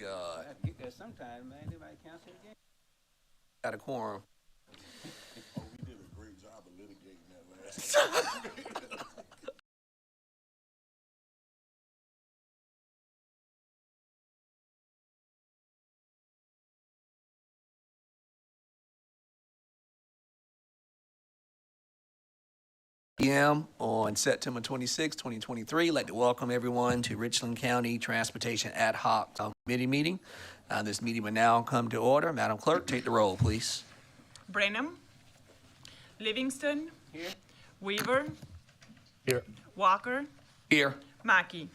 God. I get that sometime, man. They might cancel the game. Got a quorum. Oh, we did a great job of litigating that last. PM on September 26, 2023. I'd like to welcome everyone to Richland County Transportation Ad Hoc Committee meeting. This meeting will now come to order. Madam Clerk, take the roll, please. Brenham, Livingston, Here? Weaver, Here. Walker, Here. Mackey.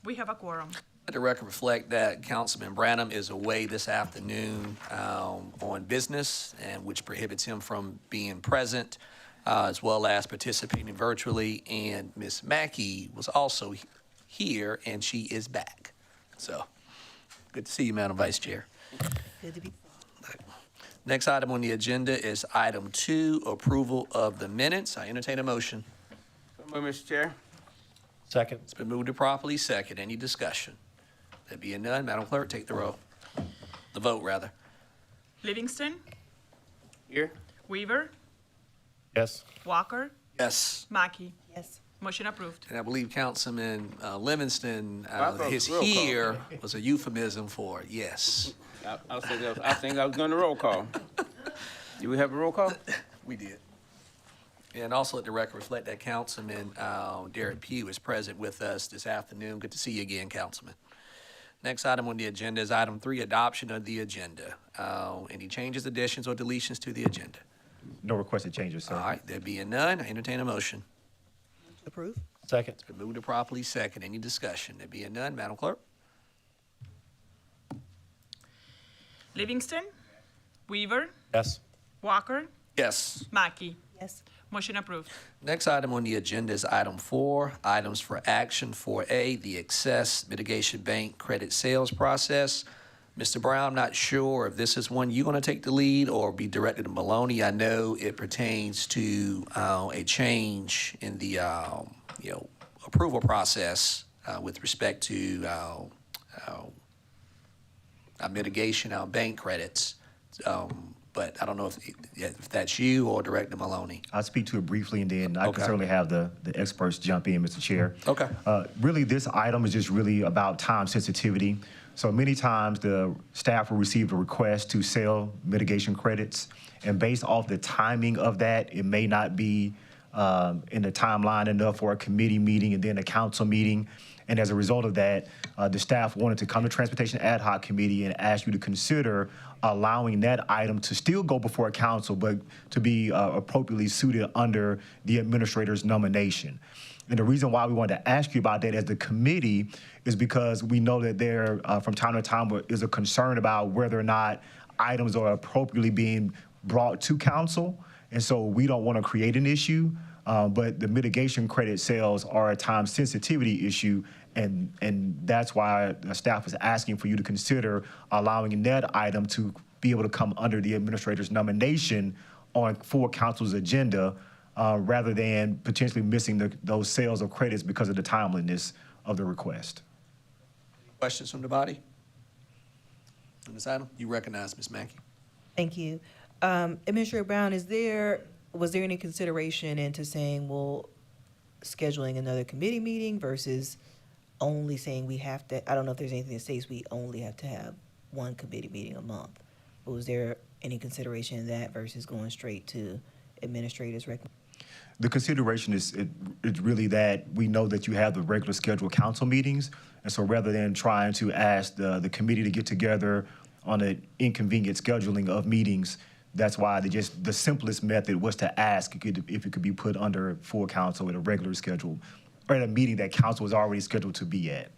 We have a quorum. Let the record reflect that Councilman Branham is away this afternoon on business, and which prohibits him from being present, as well as participating virtually. And Ms. Mackey was also here, and she is back. So, good to see you, Madam Vice Chair. Good to be. Next item on the agenda is item 2, approval of the minutes. I entertain a motion. So move, Mr. Chair. Second. It's been moved to properly second. Any discussion? There being none, Madam Clerk, take the roll. The vote, rather. Livingston, Here? Weaver, Yes. Walker, Yes. Mackey. Yes. Motion approved. And I believe Councilman Livingston, I thought his roll call. here was a euphemism for yes. I think I was going to roll call. Do we have a roll call? We did. And also let the record reflect that Councilman Derek Pugh is present with us this afternoon. Good to see you again, Councilman. Next item on the agenda is item 3, adoption of the agenda. Any changes, additions, or deletions to the agenda? No requested changes, sir. All right, there being none, I entertain a motion. Approve? Second. It's been moved to properly second. Any discussion? There being none, Madam Clerk? Livingston, Weaver, Yes. Walker, Yes. Mackey. Yes. Motion approved. Next item on the agenda is item 4, items for action. 4A, the excess mitigation bank credit sales process. Mr. Brown, I'm not sure if this is one you're going to take the lead or be directed to Maloney. I know it pertains to a change in the approval process with respect to our mitigation, our bank credits. But I don't know if that's you or Director Maloney. I'll speak to it briefly, and then I Okay. can certainly have the experts jump in, Mr. Chair. Okay. Really, this item is just really about time sensitivity. So many times, the staff will receive a request to sell mitigation credits, and based off the timing of that, it may not be in the timeline enough for a committee meeting and then a council meeting. And as a result of that, the staff wanted to come to Transportation Ad Hoc Committee and ask you to consider allowing that item to still go before a council, but to be appropriately suited under the administrator's nomination. And the reason why we wanted to ask you about that as the committee is because we know that there, from time to time, is a concern about whether or not items are appropriately being brought to council. And so we don't want to create an issue, but the mitigation credit sales are a time sensitivity issue. And that's why the staff is asking for you to consider allowing that item to be able to come under the administrator's nomination on full council's agenda, rather than potentially missing those sales of credits because of the timeliness of the request. Questions from the body? On this item, you recognize Ms. Mackey. Thank you. Administrator Brown, was there any consideration into saying, well, scheduling another committee meeting versus only saying we have to, I don't know if there's anything that says we only have to have one committee meeting a month, but was there any consideration in that versus going straight to administrator's recommendation? The consideration is really that we know that you have the regular scheduled council meetings, and so rather than trying to ask the committee to get together on an inconvenient scheduling of meetings, that's why the simplest method was to ask if it could be put under full council at a regular schedule, or at a meeting that council was already scheduled to be at.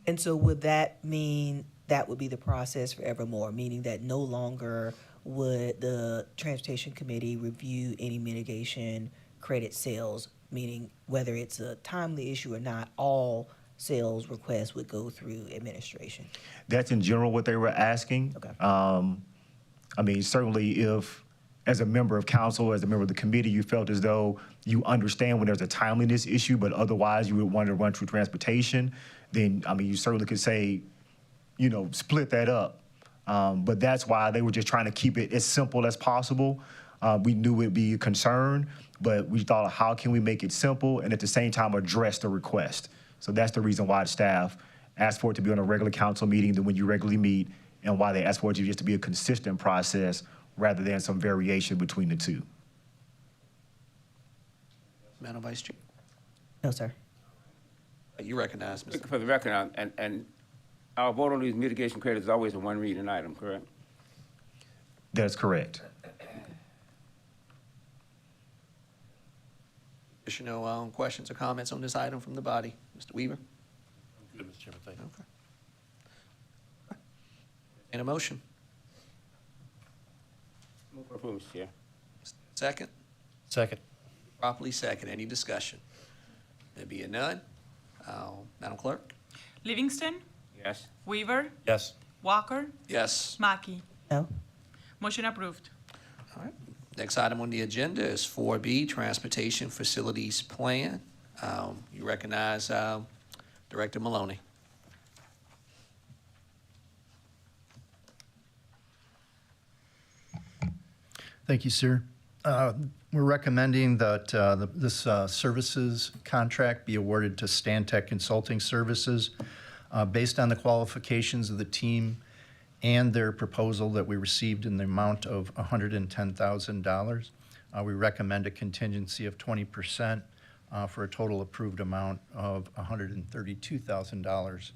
And so would that mean that would be the process forevermore, meaning that no longer would the Transportation Committee review any mitigation credit sales, meaning whether it's a timely issue or not, all sales requests would go through administration? That's in general what they were asking. Okay. I mean, certainly if as a member of council, as a member of the committee, you felt as though you understand when there's a timeliness issue, but otherwise you would want to run through transportation, then, I mean, you certainly could say, you know, split that up. But that's why they were just trying to keep it as simple as possible. We knew it'd be a concern, but we thought, how can we make it simple and at the same time address the request? So that's the reason why the staff asked for it to be on a regular council meeting than when you regularly meet, and why they asked for it to just to be a consistent process rather than some variation between the two. Madam Vice Chair, No, sir. you recognize, Mr. For the record, and our vote on these mitigation credits is always a one reading item, correct? That's correct. Additional questions or comments on this item from the body? Mr. Weaver? Good, Mr. Chairman, thank you. Okay. And a motion? Move for approval, Mr. Chair. Second? Second. Properly second. Any discussion? There being none, Madam Clerk? Livingston, Yes. Weaver, Yes. Walker, Yes. Mackey. No. Motion approved. All right. Next item on the agenda is 4B, Transportation Facilities Plan. You recognize Director Maloney. Thank you, sir. We're recommending that this services contract be awarded to Stantec Consulting Services based on the qualifications of the team and their proposal that we received in the amount of $110,000. We recommend a contingency of 20% for a total approved amount of $132,000.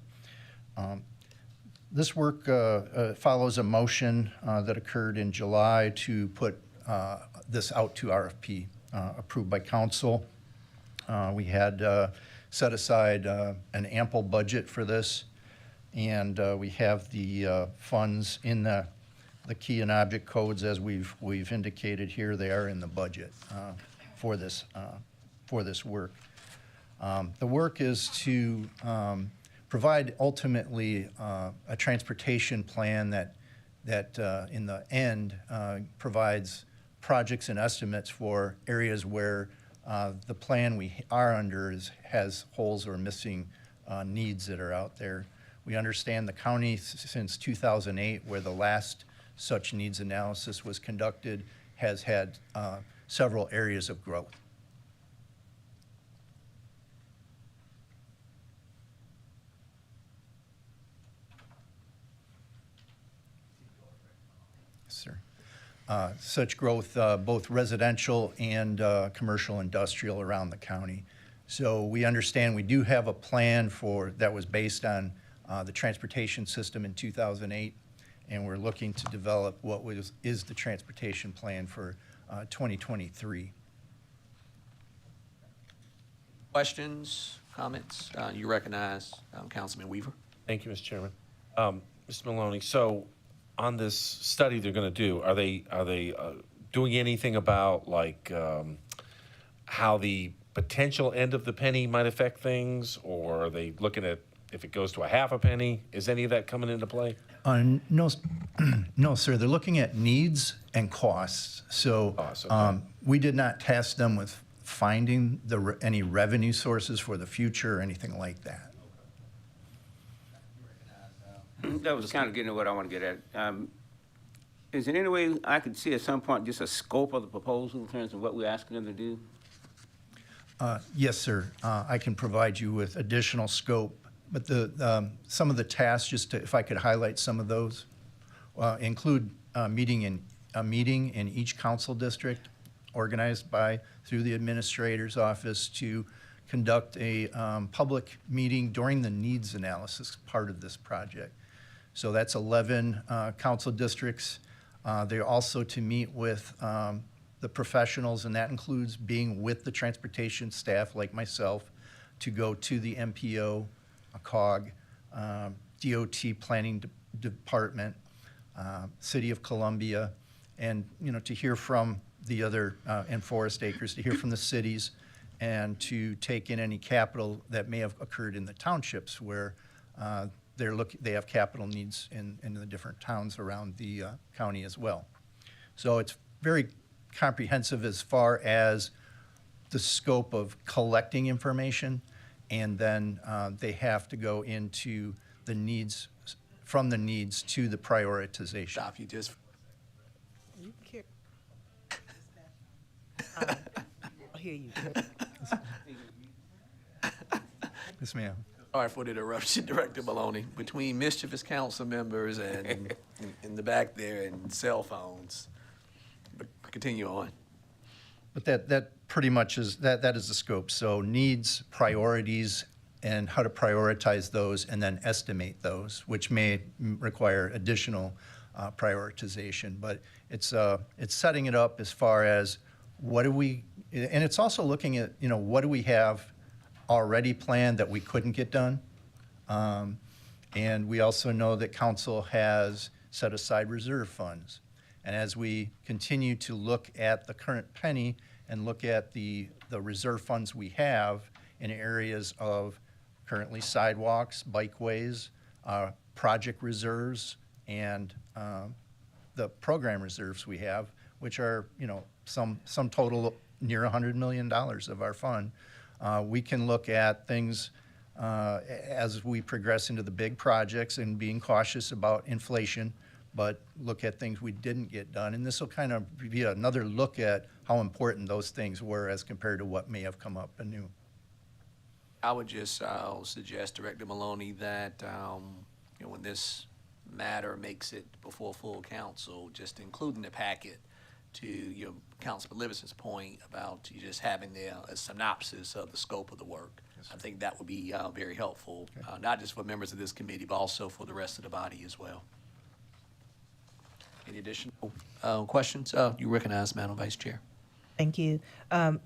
This work follows a motion that occurred in July to put this out to RFP, approved by council. We had set aside an ample budget for this, and we have the funds in the key and object codes as we've indicated here. They are in the budget for this work. The work is to provide ultimately a transportation plan that in the end provides projects and estimates for areas where the plan we are under has holes or missing needs that are out there. We understand the county since 2008, where the last such needs analysis was conducted, has had several areas of growth. Sir. Such growth, both residential and commercial industrial around the county. So we understand we do have a plan that was based on the transportation system in 2008, and we're looking to develop what is the transportation plan for 2023. Questions, comments? You recognize Councilman Weaver. Thank you, Mr. Chairman. Mr. Maloney, so on this study they're going to do, are they doing anything about like how the potential end of the penny might affect things, or are they looking at if it goes to a half a penny? Is any of that coming into play? No, no, sir. They're looking at needs and costs. So Costs, okay. we did not task them with finding any revenue sources for the future or anything like that. That was kind of getting at what I want to get at. Is there any way I could see at some point just a scope of the proposal in terms of what we're asking them to do? Yes, sir. I can provide you with additional scope, but some of the tasks, if I could highlight some of those, include a meeting in each council district organized through the administrator's office to conduct a public meeting during the needs analysis part of this project. So that's 11 council districts. They're also to meet with the professionals, and that includes being with the transportation staff like myself to go to the MPO, COG, DOT Planning Department, City of Columbia, and to hear from the other, and Forest Acres, to hear from the cities, and to take in any capital that may have occurred in the townships where they have capital needs in the different towns around the county as well. So it's very comprehensive as far as the scope of collecting information, and then they have to go into the needs, from the needs to the prioritization. Stop you just. You can I hear you. Yes, ma'am. Sorry for the interruption, Director Maloney. Between mischievous council members and in the back there and cell phones. But continue on. But that pretty much is, that is the scope. So needs, priorities, and how to prioritize those, and then estimate those, which may require additional prioritization. But it's setting it up as far as what do we, and it's also looking at, you know, what do we have already planned that we couldn't get done? And we also know that council has set aside reserve funds. And as we continue to look at the current penny and look at the reserve funds we have in areas of currently sidewalks, bikeways, project reserves, and the program reserves we have, which are, you know, some total near $100 million of our fund, we can look at things as we progress into the big projects and being cautious about inflation, but look at things we didn't get done. And this will kind of be another look at how important those things were as compared to what may have come up anew. I would just suggest, Director Maloney, that you know, when this matter makes it before full council, just including the packet to your Councilman Livingston's point about you just having there a synopsis of the scope of the work. I think that would be very helpful, not just for members of this committee, but also for the rest of the body as well. Any additional questions? You recognize, Madam Vice Chair. Thank you.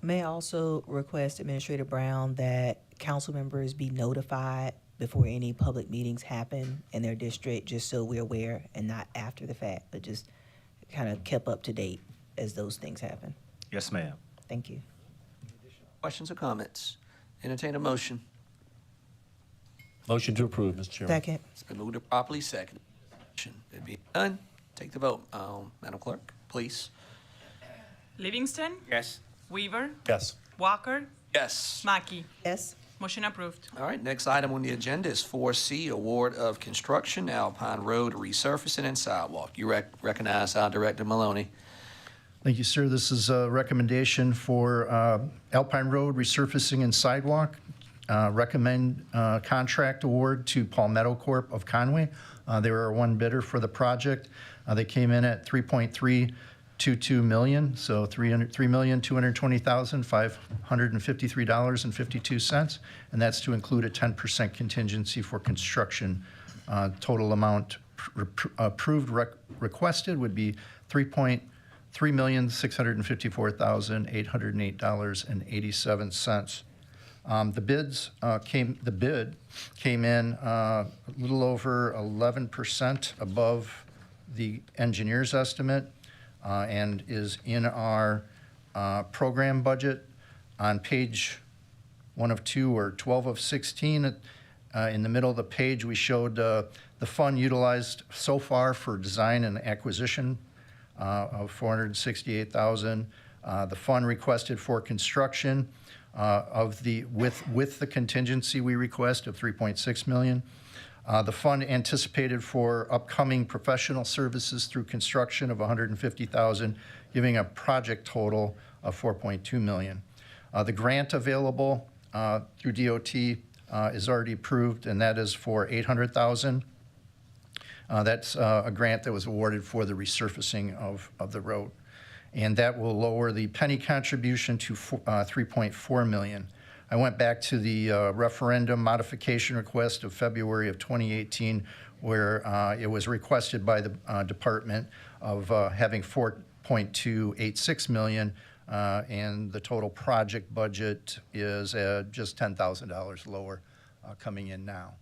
May I also request, Administrator Brown, that council members be notified before any public meetings happen in their district, just so we're aware, and not after the fact, but just kind of kept up to date as those things happen. Yes, ma'am. Thank you. Questions or comments? Entertain a motion. Motion to approve, Mr. Chairman. Second. It's been moved and properly seconded. It being done, take the vote. Madam Clerk, please. Livingston, Yes. Weaver, Yes. Walker, Yes. Mackey. Yes. Motion approved. All right, next item on the agenda is 4C, Award of Construction, Alpine Road Resurfacing and Sidewalk. You recognize Director Maloney. Thank you, sir. This is a recommendation for Alpine Road resurfacing and sidewalk. Recommend contract award to Palmetto Corp. of Conway. They were our one bidder for the project. They came in at $3.322 million, so $3,220,553.52, and that's to include a 10% contingency for construction. Total amount approved requested would be $3,354,808.87. The bid came in a little over 11% above the engineer's estimate, and is in our program budget on page 1 of 2 or 12 of 16. In the middle of the page, we showed the fund utilized so far for design and acquisition of $468,000. The fund requested for construction with the contingency we request of $3.6 million. The fund anticipated for upcoming professional services through construction of $150,000, giving a project total of $4.2 million. The grant available through DOT is already approved, and that is for $800,000. That's a grant that was awarded for the resurfacing of the road. And that will lower the penny contribution to $3.4 million. I went back to the referendum modification request of February of 2018, where it was requested by the department of having $4.286 million, and the total project budget is just $10,000 lower coming in now.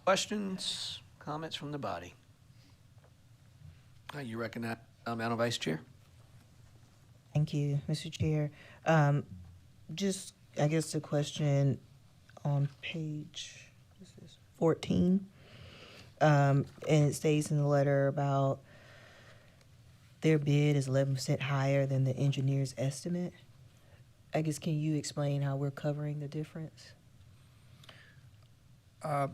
Questions, comments from the body? You recognize, Madam Vice Chair? Thank you, Mr. Chair. Just, I guess, the question on page 14, and it states in the letter about their bid is 11% higher than the engineer's estimate. I guess, can you explain how we're covering the difference? I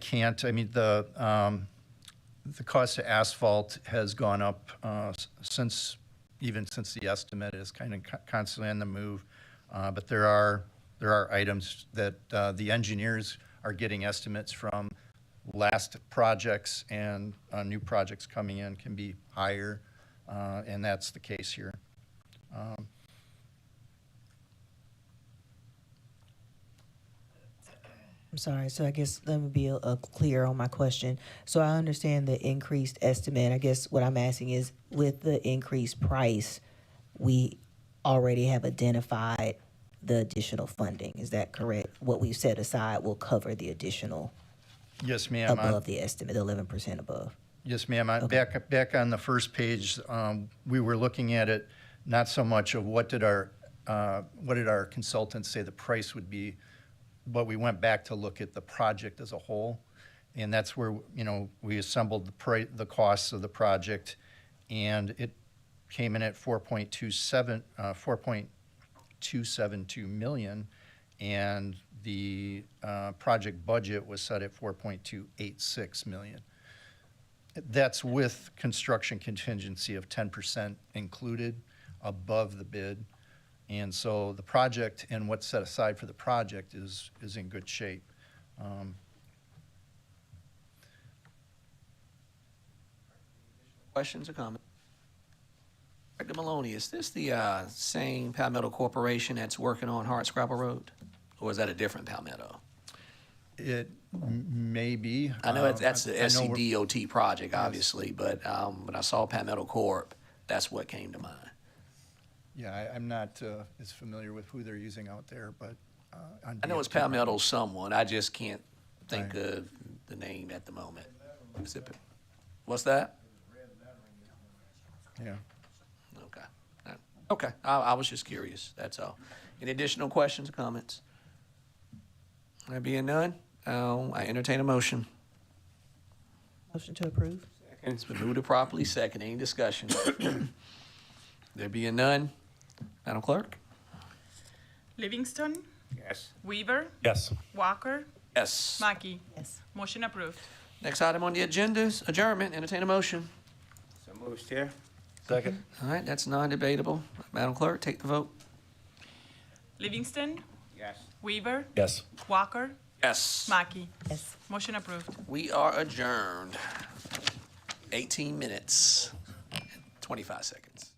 can't. I mean, the cost of asphalt has gone up since the estimate is kind of constantly on the move. But there are items that the engineers are getting estimates from last projects, and new projects coming in can be higher, and that's the case here. I'm sorry, so I guess let me be clear on my question. So I understand the increased estimate. I guess what I'm asking is, with the increased price, we already have identified the additional funding. Is that correct? What we've set aside will cover the additional Yes, ma'am. above the estimate, 11% above. Yes, ma'am. Okay. Back on the first page, we were looking at it, not so much of what did our consultants say the price would be, but we went back to look at the project as a whole. And that's where, we assembled the costs of the project, and it came in at 4.272 million, and the project budget was set at 4.286 million. That's with construction contingency of 10% included above the bid. And so the project and what's set aside for the project is in good shape. Questions or comments? Director Maloney, is this the same Palmetto Corporation that's working on Hardscrabble Road? Or is that a different Palmetto? It may be. I know that's the I know we're- SCDOT project, obviously, but when I saw Palmetto Corp., that's what came to mind. Yeah, I'm not as familiar with who they're using out there, but. I know it's Palmetto someone, I just can't think Right. of the name at the moment. Is it- What's that? Yeah. Okay. Okay, I was just curious, that's all. Any additional questions or comments? There being none, I entertain a motion. Motion to approve? It's been moved to properly second. Any discussion? There being none, Madam Clerk? Livingston, Yes. Weaver, Yes. Walker, Yes. Mackey. Yes. Motion approved. Next item on the agenda is adjournment. Entertain a motion. So moves, Chair. Second? All right, that's non-debatable. Madam Clerk, take the vote. Livingston, Yes. Weaver, Yes. Walker, Yes. Mackey. Yes. Motion approved. We are adjourned. 18 minutes, 25 seconds.